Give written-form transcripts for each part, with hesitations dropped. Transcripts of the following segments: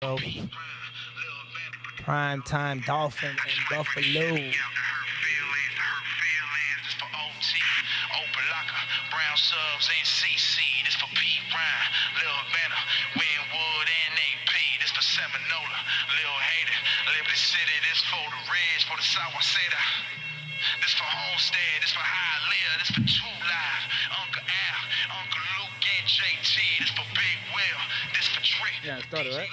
So, prime time Dolphin in Buffalo. Brown subs and CC. This for Pete Ryan, Lil Banner, Winwood and AP. This for Seminola, Lil Hater, Liberty City. This for the Reds, for the South Seda. This for Homestead, this for Hialeah, this for Two Live, Uncle Al, Uncle Luke and JT. This for Big Will, this for Trick. Yeah, it started, right?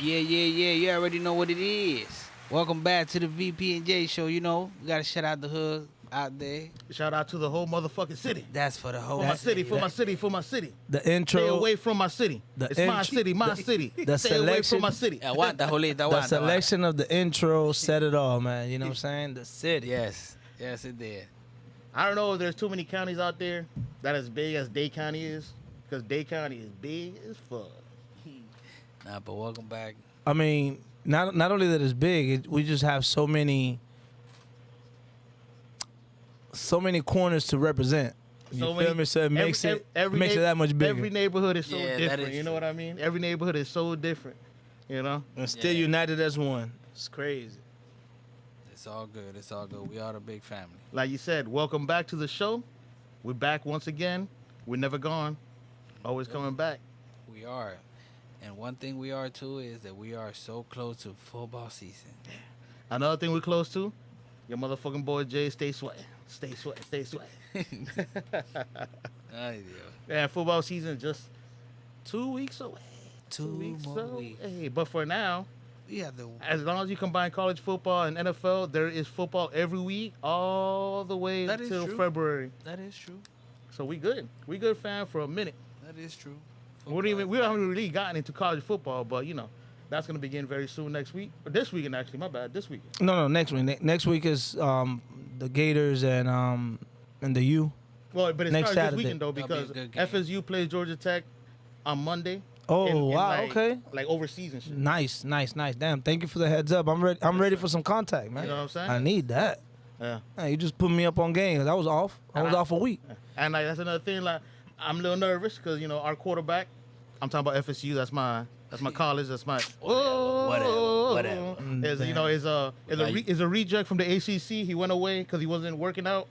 Yeah. You already know what it is. Welcome back to the VP and J show. You know, we gotta shout out the hood out there. Shout out to the whole motherfucking city. That's for the whole For my city, for my city, for my city. The Stay intro, away from my city. It's my city, my city. the Stay away selection- from my city. Aguanta, Jolita, the aguanta. selection of the intro said it all, man. You know what I'm saying? The city. Yes, it did. I don't know if there's too many counties out there that as big as Dade County is, because Dade County is big as fuck. Nah, but welcome back. I mean, not only that it's big, we just have so many corners to represent. You So feel many- me? So it makes it makes it neigh- that much bigger. Every neighborhood is so Yeah, that different. is You know true. what I mean? Every neighborhood is so different. You know? and still Yeah. united as one. It's crazy. It's all good. It's all good. We are the big family. Like you said, welcome back to the show. We're back once again. We're never gone. Always coming back. We are. And one thing we are too is that we are so close to football season. Another thing we're close to, your motherfucking boy Jay, stay sweating. Stay sweating. Stay sweating. Ay, Dios. And football season just 2 weeks away. Two more weeks. Hey, but for now, We have the as long as you combine college football and NFL, there is football every week all the way That is until true. February. That is true. So we good. We good, fam, for a minute. That is true. We haven't really gotten into college football, but you know, that's gonna begin very soon next week. Or this weekend actually, my bad. This weekend. No, next week. Next week is the Gators and the U. Well, but it Next starts Saturday. this weekend though That'll be a because good game. FSU plays Georgia Tech on Monday. Oh in wow, like, okay. Like overseas and shit. Nice. Damn, thank you for the heads up. I'm ready for some contact, man. You know what I'm saying? I need that. Yeah. Hey, you just put me up on game. I was off. I was off a week. And like that's another thing. Like I'm a little nervous because you know our quarterback. I'm talking about FSU. That's my college. That's my Whatever. Is you know is a reject from the ACC. He went away because he wasn't working out.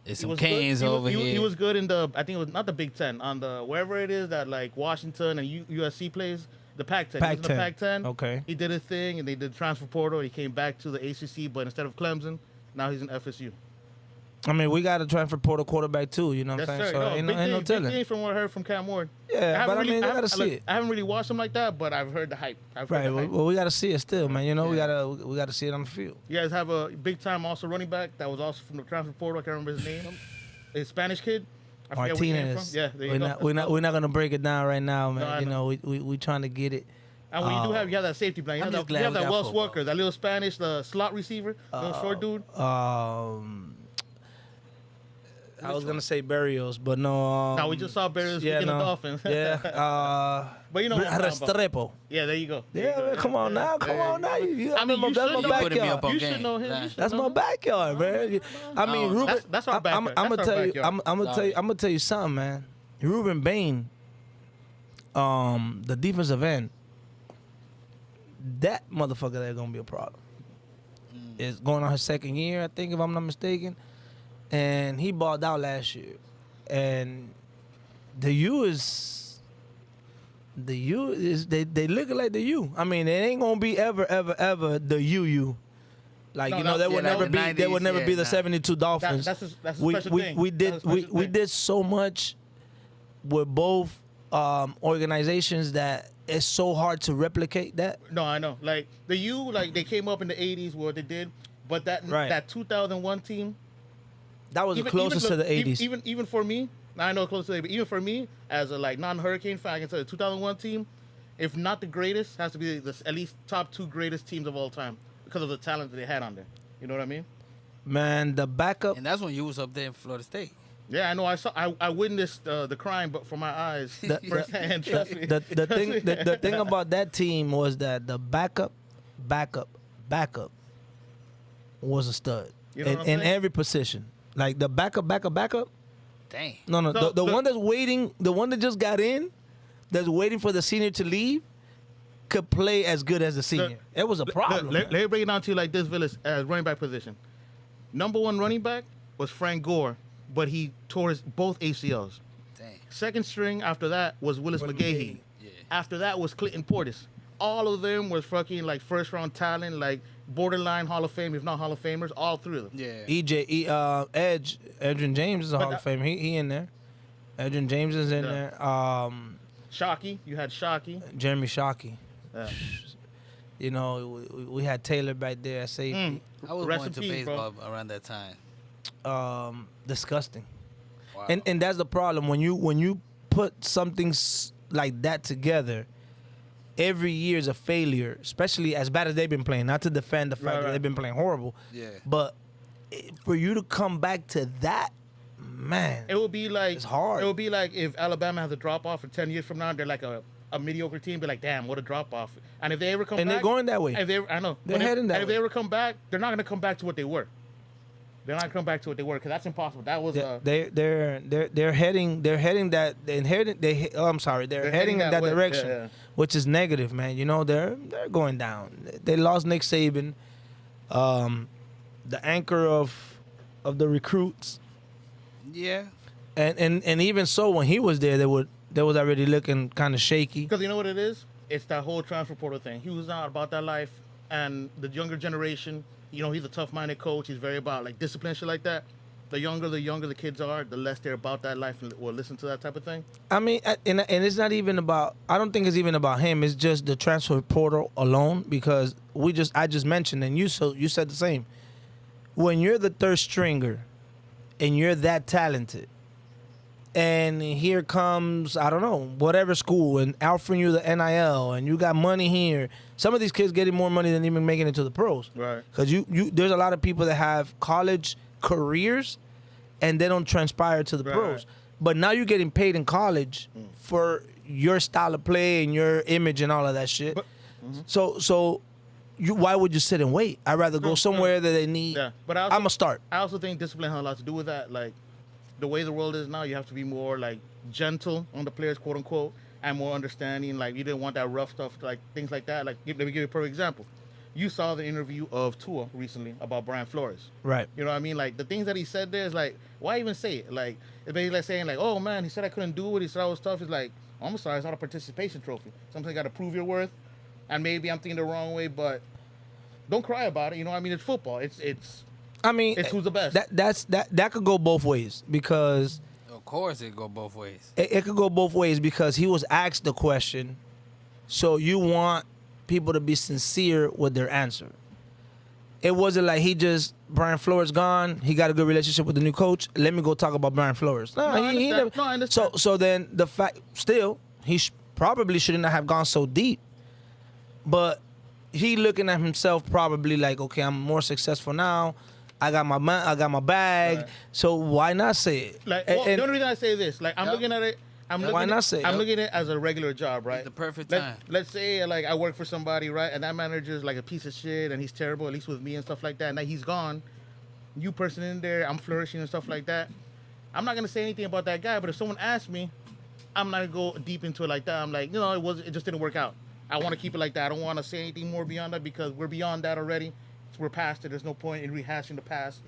There's He some was Canes good. over he, here. He was good in the I think it was not the Big Ten on the wherever it is that like Washington and USC plays the Pac-10. He was in the Pac-10. Pac-10. Okay. He did his thing and they did transfer portal. He came back to the ACC, but instead of Clemson, now he's in FSU. I mean, we got a transfer portal quarterback too. You know what Yes, I'm saying? sir. So No, ain't big no thing telling. from what I heard from Cam Ward. Yeah, but I mean, I gotta haven't- see it. I haven't really watched him like that, but I've heard the hype. I've heard Right. the hype. Well, we gotta see it still, man. You know, we gotta see it on the field. You guys have a big time also running back that was also from the transfer portal. I can't remember his name. A Spanish kid. I forget where he came from. Martinez. Yeah, there you go. We're not gonna break it down right now, man. No, I you know. know, we trying to get it. And when you do you have that safety blank. I'm You just have glad that we got Wells football. Walker, that little Spanish, the slot receiver, little short dude. I was gonna say Barrios, but no. Now we just saw Barrios speaking of Dolphins. Yeah. But you know what I'm talking about. Restrepo. Yeah, there you go. Yeah, man, come on now. I mean, you that's should my know. putting me up backyard. on You game. should know him. Nah. You should That's know my him. backyard, man. I mean, Oh, Ruben. That's our backyard. I'm That's gonna our tell you. backyard. I'm gonna tell you something, man. Ruben Bain, the defensive end, that motherfucker there gonna be a problem. Is going on his second year, I think, if I'm not mistaken, and he balled out last year, and the U is they looking like the U. I mean, it ain't gonna be ever the U. Like No, you know, no, they yeah, would like never the be. They 90s, would never yeah, be the nah. 72 Dolphins. That's a we special we thing. we That's a did special we thing. did so much with both organizations that it's so hard to replicate that. No, I know. Like the U, like they came up in the '80s, what they did, but Right. that 2001 team, That was the closest to the 80s. Even for me, now I know close to the, but even for me as a like non-Hurricane fan, I can say the 2001 team, if not the greatest, has to be at least top two greatest teams of all time because of the talent that they had on there. You know what I mean? Man, the backup. And that's when you was up there in Florida State. Yeah, I know. I witnessed the crime, but for my eyes The- firsthand. Trust me. the Trust thing me. the thing about that team was that the backup was a stud You know what I'm in saying? every position. Like the backup. Dang. No, So, the the- one that's waiting, the one that just got in, that's waiting for the senior to leave. could play as good as the senior. It was a problem. Let me break it down to you like this, Villas, as running back position. Number 1 running back was Frank Gore, but he tore his both ACLs. Dang. Second string after that was Willis McGahee. Yeah. After that was Clinton Portis. All of them was fucking like first round talent, like borderline Hall of Fame, if not Hall of Famers. All 3 of them. Yeah. Edgerrin James is a But Hall of Famer. He in there. Edgerrin James is in Yeah. there. Shockey, you had Shockey. Jeremy Shockey. Yeah. You know, we had Taylor back there at safety. I was Rest going in to peace, bro. baseball around that time. Disgusting. Wow. And that's the problem when you put something like that together. Every year is a failure, especially as bad as they've been playing. Not to defend the fact that they've been playing horrible, Yeah. but for you to come back to that, man, It would be like It's hard. It would be like if Alabama has a drop off for 10 years from now, they're like a mediocre team. Be like, damn, what a drop off. And if they ever come and back, they're going that way. If they, I know They're But if- heading that and if they way. ever come back, they're not gonna come back to what they were. They're not gonna come back to what they were because that's impossible. That was They're heading that they're heading in that way. direction, Yeah. which is negative, man. You know they're going down. They lost Nick Saban, the anchor of the recruits, Yeah. and even so when he was there, they was already looking kind of shaky. Because you know what it is? It's that whole transfer portal thing. He was not about that life, and the younger generation. You know, he's a tough-minded coach. He's very about like discipline, shit like that. The younger the kids are, the less they're about that life and will listen to that type of thing. I mean, and it's not even about. I don't think it's even about him. It's just the transfer portal alone because I just mentioned and you said the same. When you're the third stringer, and you're that talented, and here comes I don't know whatever school and offering you the NIL and you got money here. Some of these kids getting more money than even making it to the pros. Right. Because there's a lot of people that have college careers and they don't transpire to the Right, pros. right. But now you're getting paid in college for your style of play and your image and all of that shit. But- So why would you sit and wait? I'd rather go somewhere that they need. Yeah, but I'm going to start. I also think discipline has a lot to do with that. Like, the way the world is now, you have to be more, like, gentle on the players, quote-unquote, and more understanding. Like, you didn't want that rough stuff, like, things like that. Like, let me give you a perfect example. You saw the interview of Tua recently about Brian Flores. Right. You know what I mean? Like, the things that he said there is like, why even say it? Like, it's basically like saying, like, oh, man, he said I couldn't do it. He said I was tough. It's like, oh, I'm sorry, it's not a participation trophy. Sometimes you got to prove your worth. And maybe I'm thinking the wrong way, but don't cry about it. You know what I mean? It's football. It's I mean, It's who's the best. That could go both ways because Of course, it go both ways. it could go both ways because he was asked the question, so you want people to be sincere with their answer. It wasn't like Brian Flores gone. He got a good relationship with the new coach. Let me go talk about Brian Flores. I understand. No, I understand. So then the fact, still, he probably shouldn't have gone so deep. But he looking at himself probably like, okay, I'm more successful now. I got my bag. Right. So why not say it? Like, And- well, the only reason I say this, like, I'm looking at it. Why not say it? I'm looking at it as a regular job, right? It's the perfect Let- time. Let's say, like, I work for somebody, right, and that manager's like a piece of shit, and he's terrible, at least with me and stuff like that. And now he's gone. New person in there, I'm flourishing and stuff like that. I'm not gonna say anything about that guy, but if someone asks me, I'm not gonna go deep into it like that. I'm like, it just didn't work out. I want to keep it like that. I don't want to say anything more beyond that because we're beyond that already. We're past it. There's no point in rehashing the past.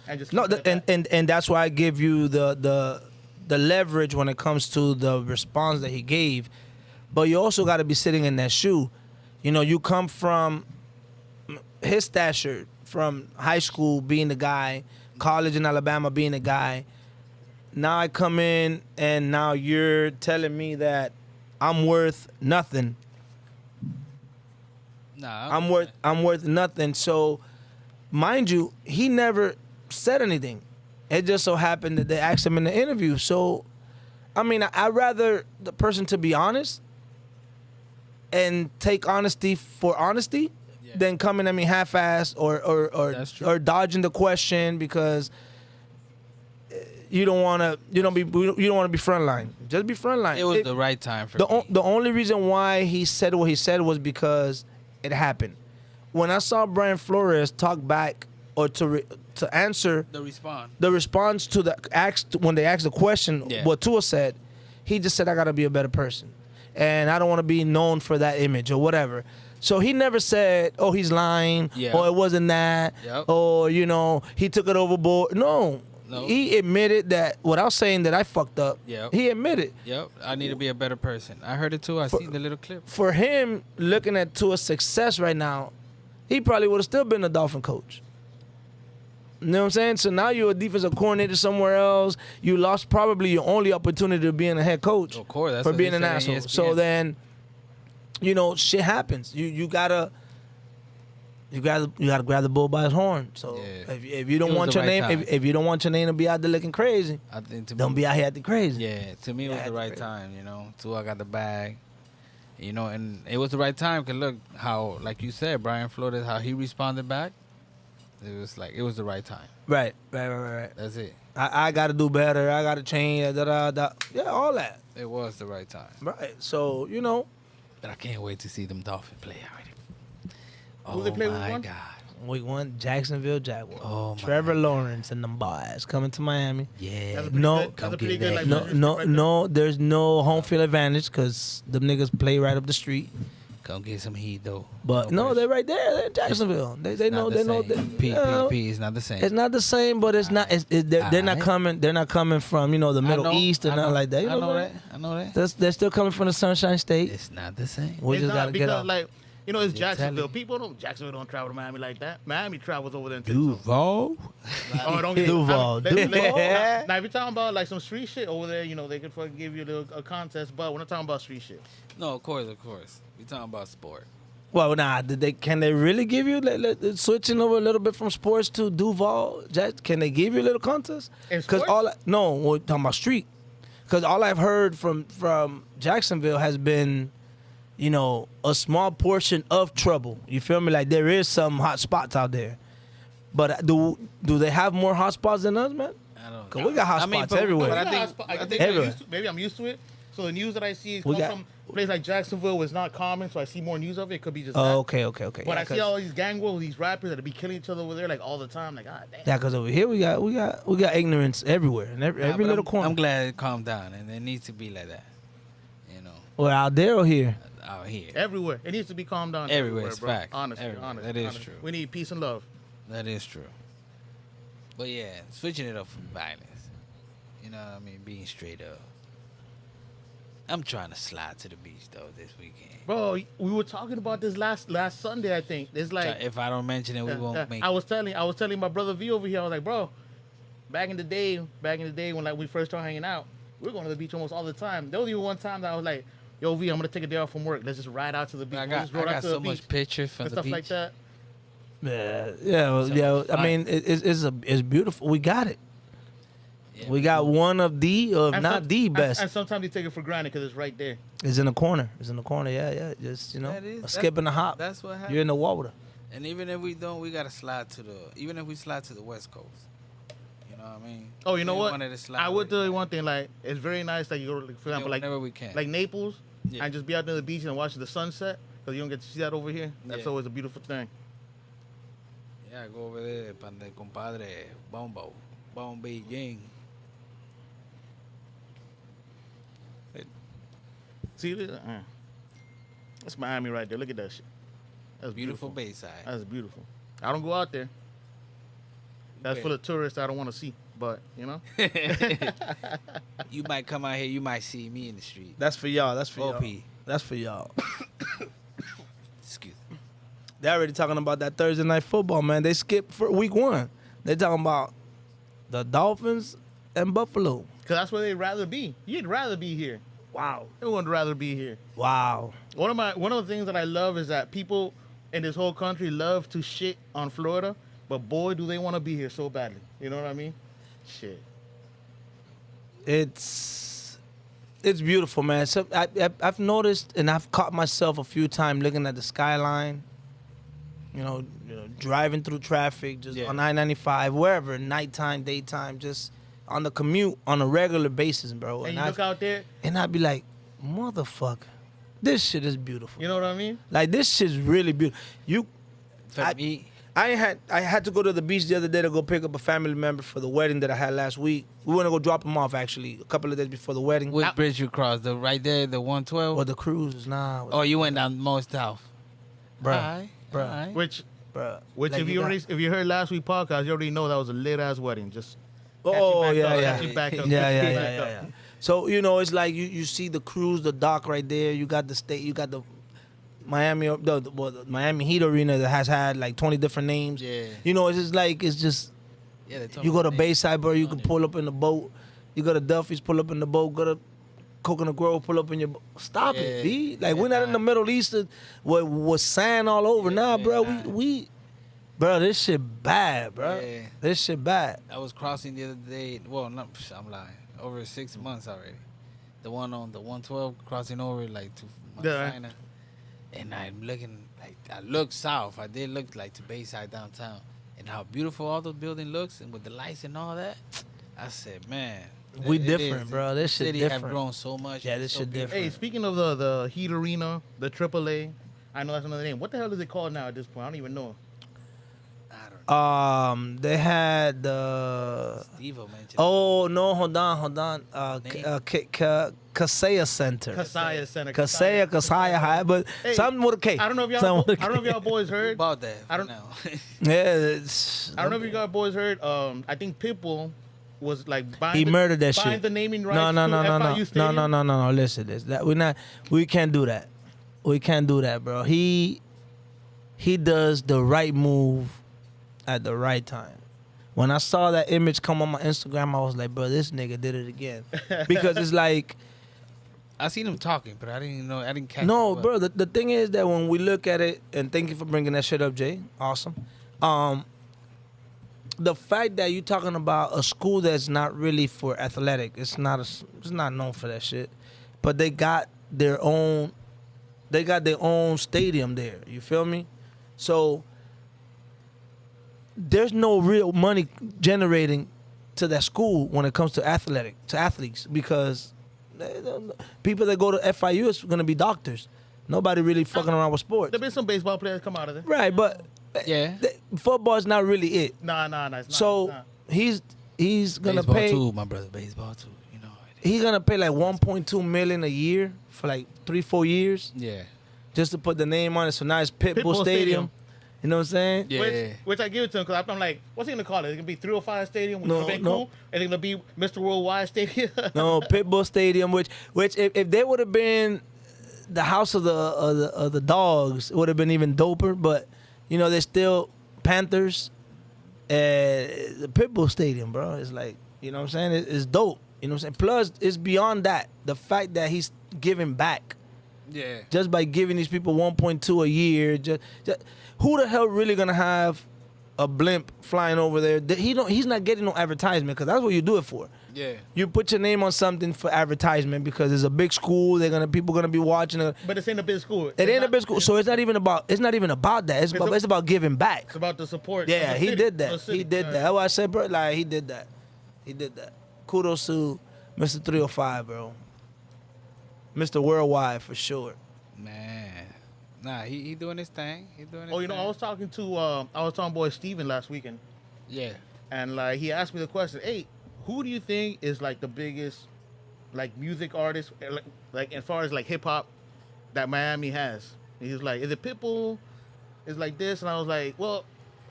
And just No, keep it at that. and that's why I give you the leverage when it comes to the response that he gave. But you also got to be sitting in that shoe. You know, you come from his stature, from high school being the guy, college in Alabama being the guy. Now I come in and now you're telling me that I'm worth nothing. Nah, I'm worth nothing. So, mind you, he never said anything. It just so happened that they asked him in the interview. So, I mean, I'd rather the person to be honest and take honesty for honesty than coming at me half-assed That's true. or dodging the question because you don't want to be frontline. Just be frontline. It was the right time for The me. the only reason why he said what he said was because it happened. When I saw Brian Flores talk back or to answer The response to when they asked the question, Yeah. what Tua said, he just said, "I gotta be a better person." and I don't want to be known for that image or whatever. So he never said, "Oh, he's lying," Yeah. or "It wasn't that," Yep. or he took it overboard. No. No. He admitted that without saying that I fucked up. Yep. He admitted. Yep. I need to be a better person. I heard it too. I seen the little clip. For him, looking at Tua's success right now, he probably would have still been a Dolphin coach. You know what I'm saying? So now you're a defensive coordinator somewhere else. You lost probably your only opportunity of being a head coach Of course, that's for what being they an said in asshole. So ESPN. then, shit happens. You gotta grab the bull by his horn. So Yeah. if you don't It was want the your right name, time. if you don't want your name to be out there looking crazy, I think to don't me, be out here acting crazy. Yeah, to me it was Yeah, the right that's time. Tua got the bag. And it was the right time because look how, like you said, Brian Flores, how he responded back. It was like it was the right time. Right. That's it. I got to do better. I got to change. Yeah, all that. It was the right time. Right. So, But I can't wait to see them Dolphins play already. Who they play week my one? God. week 1, Jacksonville Jaguars. Oh, my Trevor Lawrence and them boys coming to Miami. Yeah. That's a pretty No, good, that's a pretty come good get like that. No, right there. no, there's no home field advantage because them niggas play right up the street. Come get some heat though. But no, pressure. they're right there. They're in Jacksonville. They know. Not the They know. same. They, P is not the same. it's not the same, but it's not. They're not Alright. coming. They're not coming from the I Middle know, East and I nothing know, like that. You I know what I'm that. saying? I know that. They're still coming from the Sunshine State. It's not the same. We It's just not gotta get because out. like it's You're Jacksonville. telling- Jacksonville don't travel to Miami like that. Miami travels over there too. Duval. Oh, don't get Duval. Duval. Now, if you're talking about like some street shit over there, they could fucking give you a contest. But we're not talking about street shit. No, of course. We talking about sport. Well, nah. Can they really give you switching over a little bit from sports to Duval? Can they give you a little contest? In Because sports? we're talking about street. Because all I've heard from Jacksonville has been, a small portion of trouble. You feel me? Like there is some hot spots out there. But do they have more hot spots than us, man? I don't. 'Cause we got hot spots but- everywhere. But I Yeah, think. I think everywhere. maybe I'm used to it. So the news that I see We comes got- from places like Jacksonville was not common, so I see more news of it. It could be just Oh, that. okay. But Yeah, I see all these gang wars, these rappers that be killing each other over there like all the time. Like, God damn. Yeah, because over here we got ignorance everywhere in every But little corner. I'm glad it calmed down, and it needs to be like that. Well, out there or here. Out here. Everywhere. It needs to be calmed down. Everywhere, it's bro. facts. Honestly, Everywhere. honestly. That is honestly. true. We need peace and love. That is true. But yeah, switching it up from violence. You know what I mean? Being straight up. I'm trying to slide to the beach though this weekend. Bro, we were talking about this last Sunday, I think. It's like If I don't mention it, we won't make I was telling my brother V over here, I was like, bro, back in the day when like we first started hanging out, we were going to the beach almost all the time. There was even one time that I was like, yo V, I'm gonna take a day off from work. Let's just ride out to the beach. I We'll got, just roll I out got to the so beach much pictures from and the stuff beach. like that. Yeah. I mean, it's beautiful. We got it. Yeah, We got one of the, And not some- the best. And sometimes you take it for granted because it's right there. It's in the corner. Yeah. Just That is- a skip and a hop. That's what happened. You're in the water. And even if we don't, we gotta slide to even if we slide to the West Coast. You know what I mean? Oh, you know We what? wanted to slide I would with it. tell you one thing. Like, it's very nice that you go, for example, like whenever we can. like Naples, Yeah. and just be out near the beach and watch the sunset because you don't get to see that over here. That's Yeah. always a beautiful thing. Yeah, go over there, pan de compadre, Bombo, Beijing. See this? That's Miami right there. Look at that shit. That's Beautiful beautiful. Bayside. That's beautiful. I don't go out there. That's Okay. full of tourists I don't want to see. But You might come out here, you might see me in the street. That's for y'all. That's OP. That's for y'all. Excuse me. They're already talking about that Thursday night football, man. They skipped for week 1. They're talking about the Dolphins and Buffalo. because that's where they'd rather be. You'd rather be here. Wow. Everyone would rather be here. Wow. One of the things that I love is that people in this whole country love to shit on Florida, but boy, do they want to be here so badly. You know what I mean? Shit. It's beautiful, man. So I've noticed and I've caught myself a few times looking at the skyline. Driving through traffic, just Yeah. on I-95, wherever, nighttime, daytime, just on the commute on a regular basis, bro. And you look out there, and I'd be like, motherfucker, this shit is beautiful. you know what I mean? Like this shit's really beautiful. For I- me, I had to go to the beach the other day to go pick up a family member for the wedding that I had last week. We want to go drop him off actually a couple of days before the wedding. Which bridge you crossed? The right there, the 112. Or the cruise, nah. Oh, you went down most south. bruh, Alright, bruh, alright. Which bruh. Which Like, if you got- already, if you heard last week podcast, you already know that was a lit ass wedding. Just Oh catch you back yeah, up, yeah. catch you back up, Yeah, catch you yeah, back yeah, up. yeah. So it's like you see the cruise, the dock right there. You got the state, you got the Miami, the Miami Heat arena that has had like 20 different names. Yeah. It's just like Yeah, they told you me go to they- Bayside, bro. You on can there. pull up in the boat. You go to Duffy's, pull up in the boat. Go to Coconut Grove, pull up in your boat. Stop it, Yeah. B. Like Yeah, we're not in the nah. Middle East with sand all over. Yeah, Nah, bro. nah. Bro, this shit bad, bro. Yeah. This shit bad. I was crossing the other day. Well, not, I'm lying. Over 6 months already. The one on the 112 crossing over like to Yeah. China. And I'm looking like I look south. I did look like to Bayside downtown, and how beautiful all those building looks, and with the lights and all that. I said, man, We it different, is. bro. This The shit city different. have grown so much. Yeah, It's this so shit beautiful. Hey, speaking of the Heat Arena, the AAA, I know that's another name. What the hell is it called now at this point? I don't even know. I don't know. They had the. Steve-O mentioned. Oh no! Hold on. Name? Kaseya Center. Kasaya Center. Kasaya High, but Hey, something with a K. I don't know if y'all. Something with a I don't know if K. y'all boys heard. about that. I don't- know. Yeah, it's, I don't know if you guys boys heard. I think Pitbull was like buying. he the, murdered that buying shit. the naming rights No. to FIU No. Stadium. No. Listen, we can't do that. We can't do that, bro. He does the right move at the right time. When I saw that image come on my Instagram, I was like, bro, this nigga did it again. Because it's like, I seen him talking, but I didn't know. I didn't catch. no, it, bro. The thing is that when we look at it, and thank you for bringing that shit up, Jay. Awesome. The fact that you're talking about a school that's not really for athletic, it's not known for that shit, but they got their own stadium there. You feel me? So there's no real money generating to that school when it comes to athletes because people that go to FIU is gonna be doctors. Nobody really fucking around with sports, There been some baseball players come out of there. right? But Yeah. football is not really it. Nah, it's not. So Nah. he's gonna baseball pay. too, my brother. Baseball too. You know. He's gonna pay like 1.2 million a year for like 3-4 years Yeah. just to put the name on it. So now it's Pitbull Pitbull Stadium. Stadium. You know what I'm saying? Yeah. Which I give it to him because I'm like, what's he gonna call it? It's gonna be 305 Stadium, which No, would have been no. cool. And it's gonna be Mr. Worldwide Stadium. No, Pitbull Stadium, which if they would have been the house of the dogs, it would have been even doper. But they're still Panthers. The Pitbull Stadium, bro, it's like what I'm saying. It's dope. You know what I'm saying. Plus, it's beyond that. The fact that he's giving back Yeah. just by giving these people 1.2 a year. Just who the hell really gonna have a blimp flying over there? He's not getting no advertisement because that's what you do it for. Yeah. You put your name on something for advertisement because it's a big school. People gonna be watching it. But it's in a big school. It ain't a big school, so it's not even about that. It's about giving back. It's about the support. Yeah, of the he city, did of that. the city. He did that. That's why I said, bro, like he did that. Kudos to Mr. 305, bro. Mr. Worldwide for sure. Man. Nah, he doing his thing. He doing his Oh, thing. I was talking to boy Steven last weekend, Yeah. and like he asked me the question, hey, who do you think is like the biggest like music artist like as far as like hip hop that Miami has? And he was like, is it Pitbull? Is like this? And I was like, well,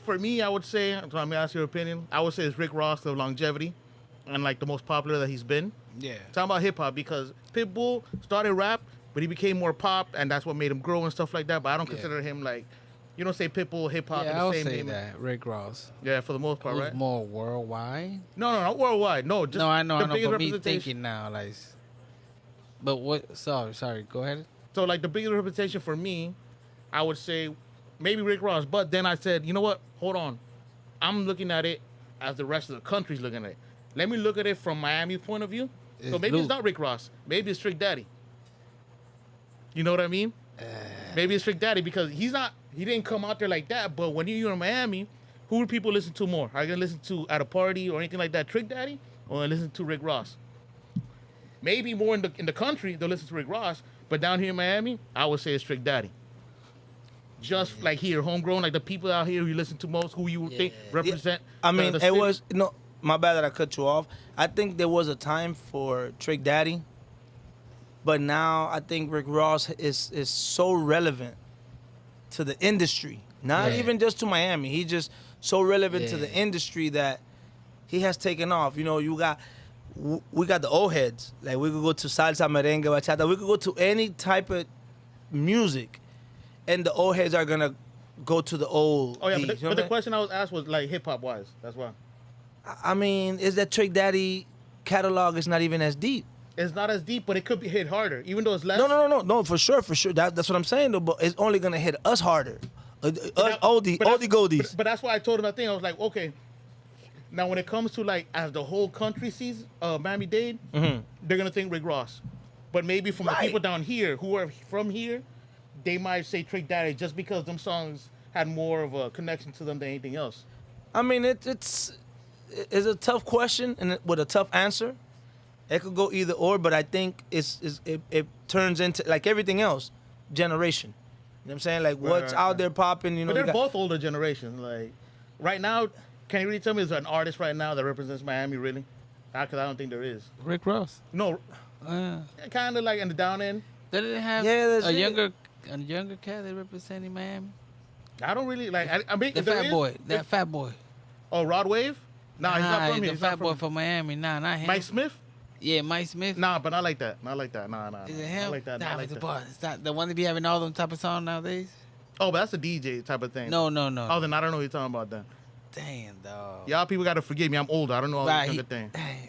for me, I would say, so let me ask your opinion. I would say it's Rick Ross, the longevity, and like the most popular that he's been. Yeah. Talking about hip hop because Pitbull started rap, but he became more pop, and that's what made him grow and stuff like that. But I don't Yeah. consider him like, you don't say Pitbull hip hop in Yeah, the I would same say name. that. Rick Ross. Yeah, for the most part, Who's right? more worldwide? No, not worldwide. No, just No, I know, the I know. biggest But me representation. thinking now, like. But what? Sorry. Go ahead. So like the biggest representation for me, I would say maybe Rick Ross. But then I said, you know what? Hold on. I'm looking at it as the rest of the country's looking at it. Let me look at it from Miami's point of view. So It's maybe Luke. it's not Rick Ross. Maybe it's Trick Daddy. You know what I mean? Maybe it's Trick Daddy because he didn't come out there like that. But when you're in Miami, who do people listen to more? Are you gonna listen to at a party or anything like that, Trick Daddy, or listen to Rick Ross? Maybe more in the country they'll listen to Rick Ross, but down here in Miami, I would say it's Trick Daddy. just like here, homegrown, like the people out here you listen to most, who you think represent? I mean, the it city? was no. My bad that I cut you off. I think there was a time for Trick Daddy, but now I think Rick Ross is so relevant to the industry. Not Yeah. even just to Miami. He's just so relevant to Yeah. the industry that he has taken off. You know, we got the old heads. Like we could go to salsa, merengue, bachata. We could go to any type of music, and the old heads are gonna go to the old. Oh yeah, beats, but you know what the I'm question I was asked was like hip hop wise. That's why. saying? I mean, is that Trick Daddy catalog is not even as deep? It's not as deep, but it could be hit harder, even though it's less. No, for sure. That's what I'm saying though. But it's only gonna hit us harder. Us oldie goldies. But that's why I told him that thing. I was like, okay. Now, when it comes to like as the whole country sees Miami-Dade, they're gonna think Rick Ross. But maybe from the Right. people down here who are from here, they might say Trick Daddy just because them songs had more of a connection to them than anything else. I mean, it's a tough question and with a tough answer. It could go either or, but I think it turns into like everything else, generation. You know what I'm saying? Like what's right, out right. there popping. You know, But you they're got- both older generations. Like right now, can you really tell me is there an artist right now that represents Miami really? Because I don't think there is. Rick Ross. No, Uh, kind of like in the down end. they didn't have Yeah, that's a it. younger cat that representing Miami. I don't really like. I mean, The if there fat is- boy. That fat boy. Oh, Rod Wave? Nah, he's not from the here. He's fat not boy from from Miami. Nah, not him. Mike Smith? Yeah, Mike Smith. Nah, but not like that. Not like that. Nah. Is it Not him? like that. Nah, Not like it's the that. boy. It's not the one that be having all them type of songs nowadays. Oh, but that's a DJ type of thing. No. Oh, then I don't know what you're talking about then. Damn, dog. Y'all people got to forgive me. I'm older. I don't know all Right, these he- type of things. Dang.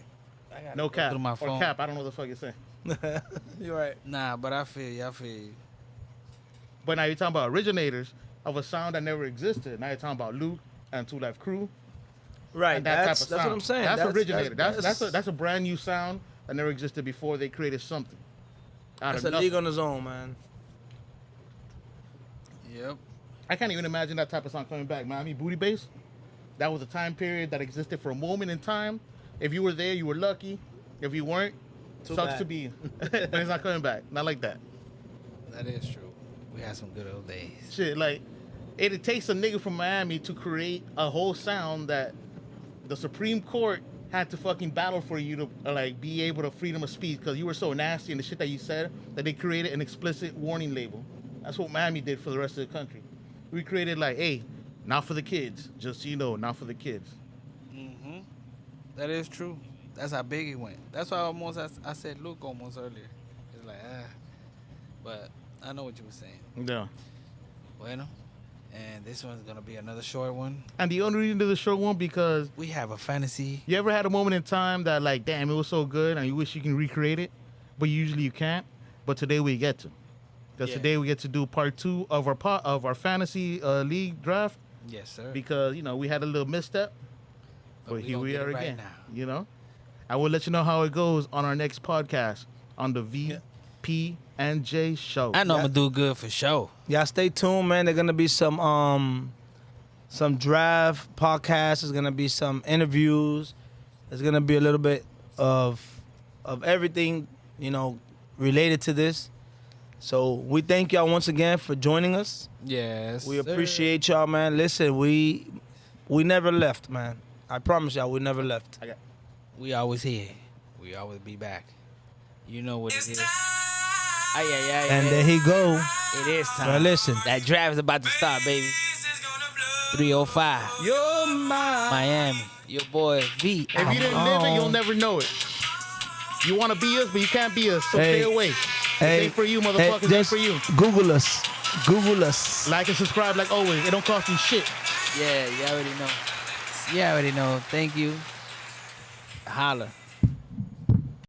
I gotta No go cap. through my Or phone. cap. I don't know what the fuck you're saying. You're right. Nah, but I feel you. But now you're talking about originators of a sound that never existed. Now you're talking about Luke and Two Life Crew. Right. And that That's type of what sound. I'm saying. That's originator. That's That's a brand new sound that never existed before they created something. Out that's of a nothing. league on its own, man. Yep. I can't even imagine that type of song coming back. Miami Booty Bass. That was a time period that existed for a moment in time. If you were there, you were lucky. If you weren't, Too sucks bad. to be you. But it's not coming back. Not like that. That is true. We had some good old days. Shit, like it takes a nigga from Miami to create a whole sound that the Supreme Court had to fucking battle for you to like be able to freedom of speech because you were so nasty and the shit that you said that they created an explicit warning label. That's what Miami did for the rest of the country. We created like, hey, not for the kids. Just so you know, not for the kids. Mm-hmm. That is true. That's how big it went. That's why I said Luke almost earlier. It's like, But I know what you were saying. Yeah. Bueno. And this one's going to be another short one. And the only reason to the short one because We have a fantasy. you ever had a moment in time that like, damn, it was so good and you wish you can recreate it, but usually you can't. But today we get to. Because Yeah. today we get to do part 2 of our fantasy league draft Yes, sir. because, you know, we had a little misstep. But we here gonna we get are it right again. now. You know? I will let you know how it goes on our next podcast on the VP and J show. I know Yeah. I'm going to do good for sure. Y'all stay tuned, man. There's gonna be some draft podcasts. There's gonna be some interviews. There's gonna be a little bit of everything, you know, related to this. So we thank y'all once again for joining us. Yes. We sir. appreciate y'all, man. Listen, we never left, man. I promise y'all, we never left. We always here. We always be back. You know what it is. Ay. And there he go. It is time. Well, listen. That draft is about to start, baby. 305. You're mine. Miami. Your boy V. If you didn't live it, you'll never know it. You want to be us, but you can't be us. So Hey. stay away. Hey, This ain't for you, motherfuckers. It ain't for you. Google us. Google us. Like and subscribe like always. It don't cost you shit. Yeah, you already know. You already know. Thank you. Holla.